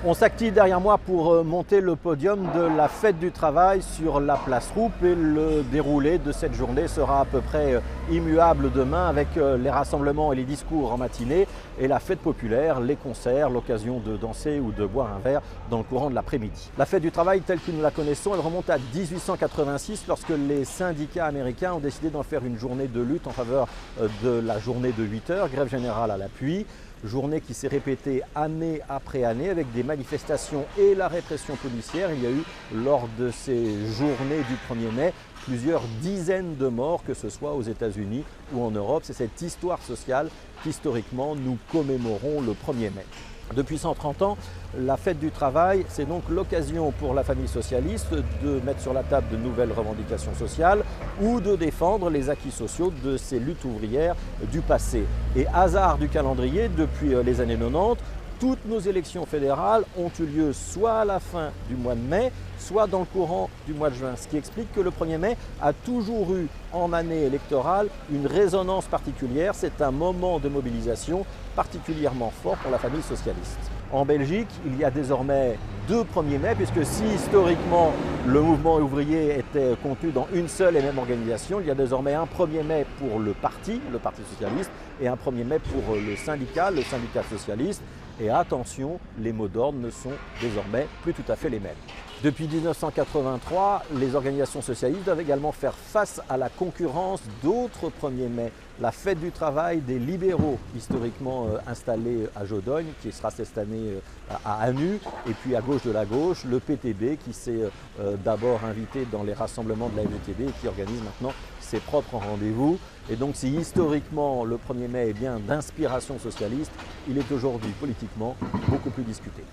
On s'active derrière moi pour monter le podium de la fête du travail sur la place Roupe et le déroulé de cette journée sera à peu près immuable demain avec les rassemblements et les discours en matinée et la fête populaire, les concerts, l'occasion de danser ou de boire un verre dans le courant de l'après-midi. La fête du travail telle que nous la connaissons, elle remonte à 1886 lorsque les syndicats américains ont décidé d'en faire une journée de lutte en faveur de la journée de 8 heures, grève générale à l'appui. Journée qui s'est répétée année après année avec des manifestations et la répression policière. Il y a eu lors de ces journées du 1er mai plusieurs dizaines de morts, que ce soit aux États-Unis ou en Europe. C'est cette histoire sociale qu'historiquement nous commémorons le 1er mai. Depuis 130 ans, la fête du travail, c'est donc l'occasion pour la famille socialiste de mettre sur la table de nouvelles revendications sociales ou de défendre les acquis sociaux de ces luttes ouvrières du passé. Et hasard du calendrier, depuis les années 90, toutes nos élections fédérales ont eu lieu soit à la fin du mois de mai, soit dans le courant du mois de juin. Ce qui explique que le 1er mai a toujours eu en année électorale une résonance particulière. C'est un moment de mobilisation particulièrement fort pour la famille socialiste. En Belgique, il y a désormais 2 1er mai, puisque si historiquement le mouvement ouvrier était contenu dans une seule et même organisation, il y a désormais un 1er mai pour le Parti socialiste, et un 1er mai pour le syndicat socialiste. Et attention, les mots d'ordre ne sont désormais plus tout à fait les mêmes. Depuis 1983, les organisations socialistes doivent également faire face à la concurrence d'autres 1er mai. La fête du travail des libéraux, historiquement installée à Jodogne, qui sera cette année à Anu, et puis à gauche de la gauche, le PTB qui s'est d'abord invité dans les rassemblements de la MTB et qui organise maintenant ses propres rendez-vous. Et donc si historiquement le 1er mai est bien d'inspiration socialiste, il est aujourd'hui politiquement beaucoup plus discuté.